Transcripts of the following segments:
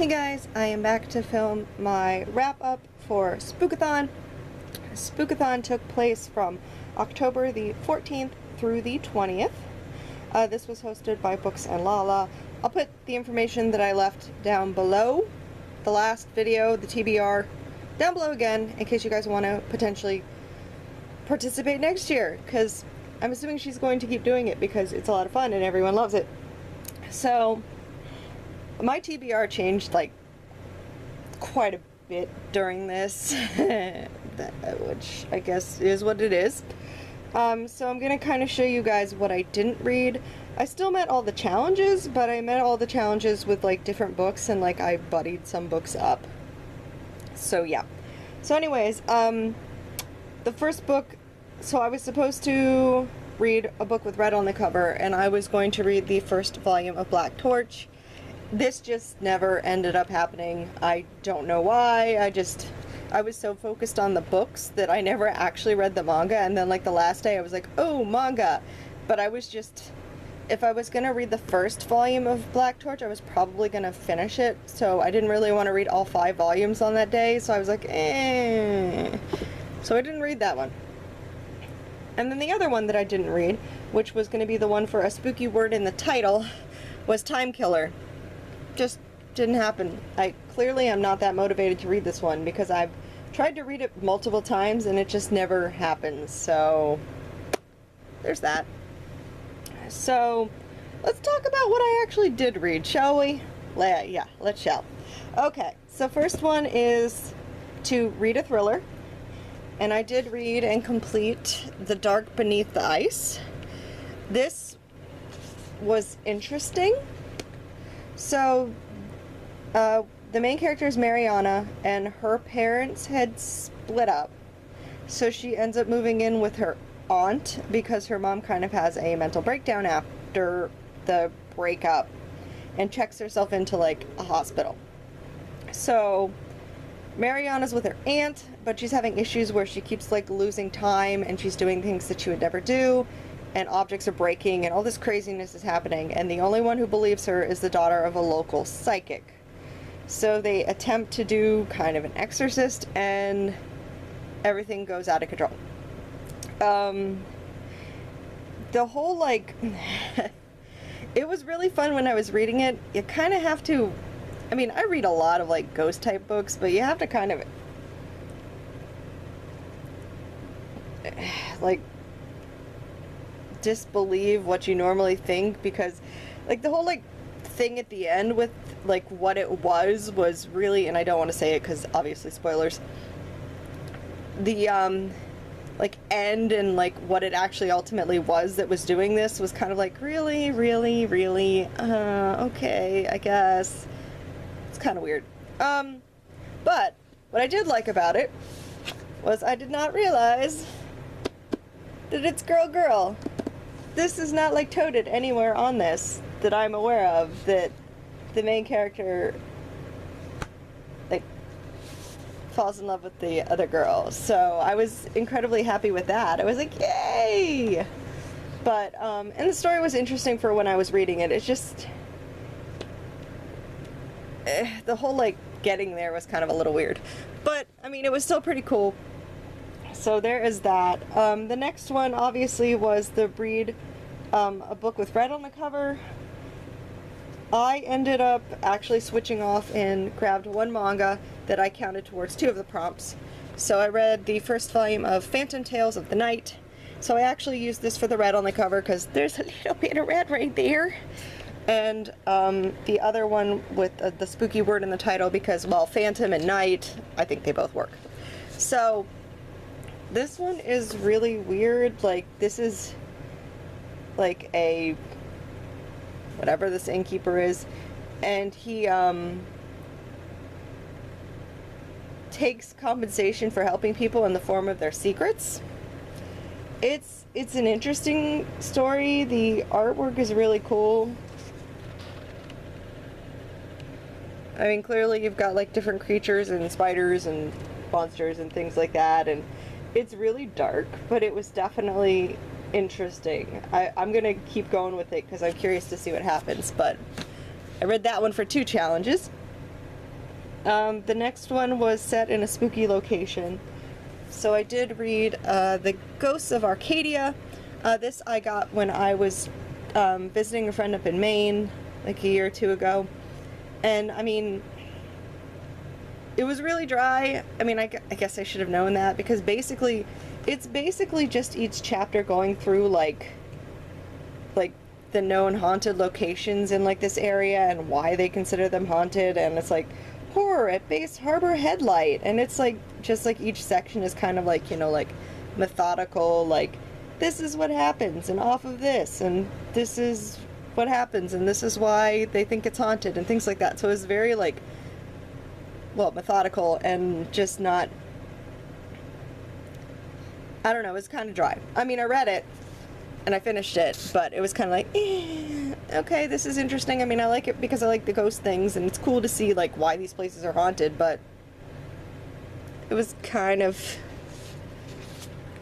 Hey guys, I am back to film my wrap-up for Spookathon. Spookathon took place from October the 14th through the 20th. This was hosted by Books and Lala. I'll put the information that I left down below, the last video, the TBR, down below again, in case you guys want to potentially participate next year, because I'm assuming she's going to keep doing it because it's a lot of fun and everyone loves it. So my TBR changed like quite a bit during this, which I guess is what it is. So I'm gonna kind of show you guys what I didn't read. I still met all the challenges, but I met all the challenges with like different books, and like I buddied some books up. So yeah. So anyways, the first book, so I was supposed to read a book with red on the cover, and I was going to read the first volume of Black Torch. This just never ended up happening. I don't know why. I was so focused on the books that I never actually read the manga, and then like the last day I was like, oh, manga. But I was just, if I was gonna read the first volume of Black Torch, I was probably gonna finish it, so I didn't really want to read all 5 volumes on that day, so I was like, eh. So I didn't read that one. And then the other one that I didn't read, which was gonna be the one for a spooky word in the title, was Time Killer. Just didn't happen. I clearly am not that motivated to read this one because I've tried to read it multiple times and it just never happens. So there's that. So let's talk about what I actually did read, shall we? Yeah, let's shall. Okay, so first one is to read a thriller, and I did read and complete The Dark Beneath the Ice. This was interesting. So, the main character is Mariana, and her parents had split up. So she ends up moving in with her aunt because her mom kind of has a mental breakdown after the breakup and checks herself into like a hospital. So Mariana's with her aunt, but she's having issues where she keeps like losing time and she's doing things that she would never do, and objects are breaking and all this craziness is happening, and the only one who believes her is the daughter of a local psychic. So they attempt to do kind of an exorcist, and everything goes out of control. The whole like it was really fun when I was reading it. You kind of have to, I mean, I read a lot of like ghost type books, but you have to kind of like disbelieve what you normally think, because like the whole like thing at the end with like what it was really, and I don't want to say it because obviously spoilers, the like end and like what it actually ultimately was that was doing this was kind of like really okay, I guess it's kind of weird. But what I did like about it was I did not realize that it's girl. This is not like toted anywhere on this that I'm aware of, that the main character like falls in love with the other girl. So I was incredibly happy with that. I was like, yay! But and the story was interesting for when I was reading it. It's just the whole like getting there was kind of a little weird, but I mean it was still pretty cool. So there is that. The next one obviously was the Breed, a book with red on the cover. I ended up actually switching off and grabbed one manga that I counted towards 2 of the prompts. So I read the first volume of Phantom Tales of the Night. So I actually used this for the red on the cover because there's a little bit of red right there. And the other one with the spooky word in the title because, well, Phantom and Night, I think they both work. So this one is really weird. Like, this is like a whatever this innkeeper is, and he takes compensation for helping people in the form of their secrets. It's an interesting story. The artwork is really cool. I mean, clearly you've got like different creatures and spiders and monsters and things like that, and it's really dark, but it was definitely interesting. I'm gonna keep going with it because I'm curious to see what happens. But I read that one for 2 challenges. The next one was set in a spooky location. So I did read The Ghosts of Arcadia. This I got when I was visiting a friend up in Maine, like a year or two ago. And, I mean, it was really dry. I mean, I guess I should have known that, because basically, it's basically just each chapter going through, like the known haunted locations in, like, this area and why they consider them haunted. And it's like, horror at Base Harbor Headlight. And it's, like, just, like, each section is kind of, like, you know, like, methodical, like, this is what happens, and off of this, and this is what happens, and this is why they think it's haunted, and things like that. So it was very, like, well, methodical, and just not, I don't know, it was kind of dry. I mean, I read it, and I finished it, but it was kind of like, okay, this is interesting. I mean, I like it because I like the ghost things, and it's cool to see, like, why these places are haunted, but it was kind of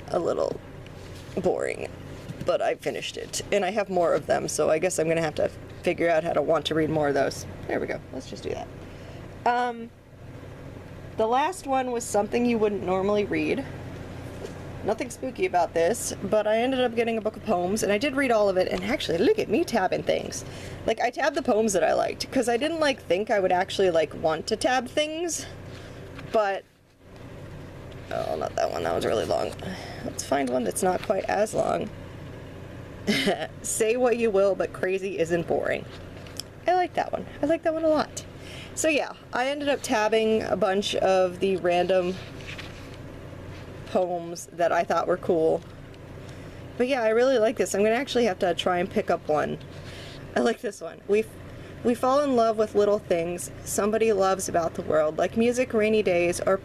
a little boring. But I finished it, and I have more of them, so I guess I'm gonna have to figure out how to want to read more of those. There we go. Let's just do that. The last one was something you wouldn't normally read. Nothing spooky about this, but I ended up getting a book of poems, and I did read all of it, and actually, look at me tabbing things. Like, I tabbed the poems that I liked, because I didn't, like, think I would actually, like, want to tab things, but... oh, not that one. That was really long. Let's find one that's not quite as long. Say what you will, but crazy isn't boring. I like that one. I like that one a lot. So yeah, I ended up tabbing a bunch of the random poems that I thought were cool. But yeah, I really like this. I'm gonna actually have to try and pick up one. I like this one. We fall in love with little things somebody loves about the world, like music, rainy days, or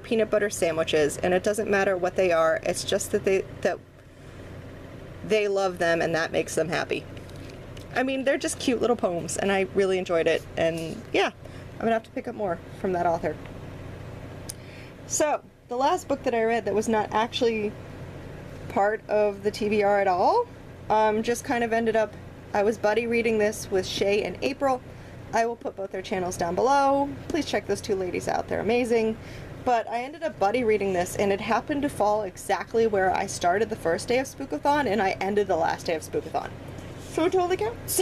peanut butter sandwiches, and it doesn't matter what they are, it's just that they love them, and that makes them happy. I mean, they're just cute little poems, and I really enjoyed it, and yeah, I'm gonna have to pick up more from that author. So, the last book that I read that was not actually part of the TBR at all, just kind of ended up, I was buddy reading this with Shae and April. I will put both their channels down below. Please check those two ladies out. They're amazing. But I ended up buddy reading this, and it happened to fall exactly where I started the first day of Spookathon, and I ended the last day of Spookathon. So it totally counts.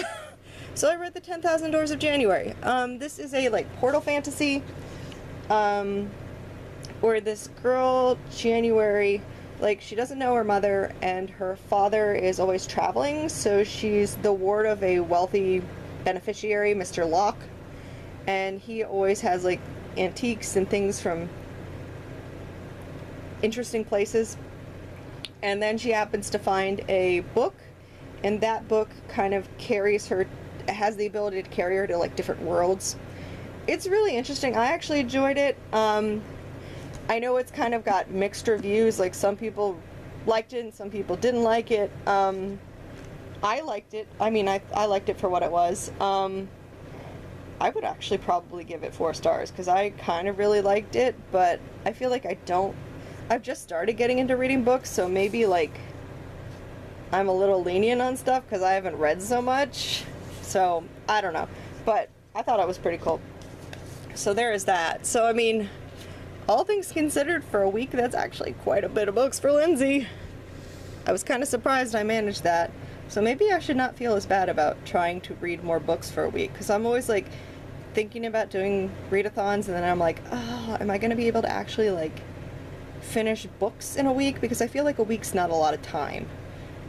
So I read the 10,000 Doors of January. This is a, like, portal fantasy, where this girl, January, like, she doesn't know her mother, and her father is always traveling, so she's the ward of a wealthy beneficiary, Mr. Locke, and he always has, like, antiques and things from interesting places. And then she happens to find a book, and that book kind of carries her, has the ability to carry her to, like, different worlds. It's really interesting. I actually enjoyed it. I know it's kind of got mixed reviews, like some people liked it and some people didn't like it. I liked it. I mean, I liked it for what it was. I would actually probably give it 4 stars, because I kind of really liked it, but I feel like I've just started getting into reading books, so maybe, like, I'm a little lenient on stuff because I haven't read so much, so I don't know, but I thought it was pretty cool. So there is that. So I mean, all things considered, for a week, that's actually quite a bit of books for Lindsay. I was kind of surprised I managed that. So maybe I should not feel as bad about trying to read more books for a week, because I'm always, like, thinking about doing readathons, and then I'm like, oh, am I going to be able to actually, like, finish books in a week? Because I feel like a week's not a lot of time.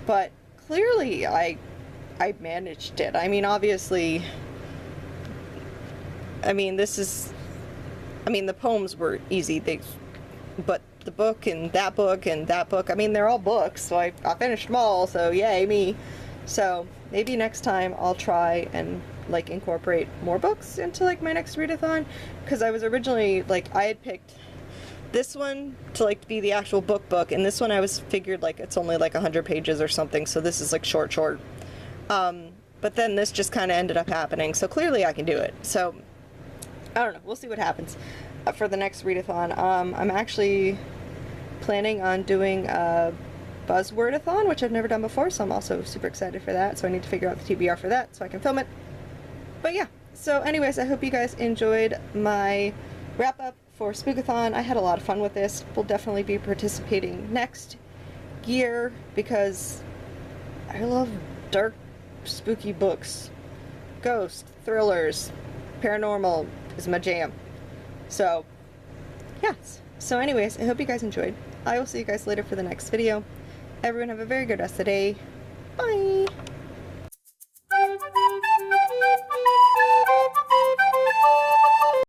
But clearly I managed it. I mean, obviously, I mean, the poems were easy, but the book and that book and that book, I mean, they're all books, so I finished them all, so yay me. So maybe next time I'll try and, like, incorporate more books into, like, my next readathon, because I was originally, like, I had picked this one to, like, be the actual book, and this one I was figured, like, it's only like 100 pages or something, so this is, like, short. But then this just kind of ended up happening, so clearly I can do it. So I don't know, we'll see what happens for the next readathon. I'm actually planning on doing a buzzwordathon, which I've never done before, so I'm also super excited for that. So I need to figure out the TBR for that so I can film it. But yeah, So anyways, I hope you guys enjoyed my wrap-up for Spookathon. I had a lot of fun with this. We'll definitely be participating next year because I love dark, spooky books. Ghost, thrillers, paranormal is my jam. So, yes. So anyways, I hope you guys enjoyed. I will see you guys later for the next video. Everyone have a very good rest of the day. Bye!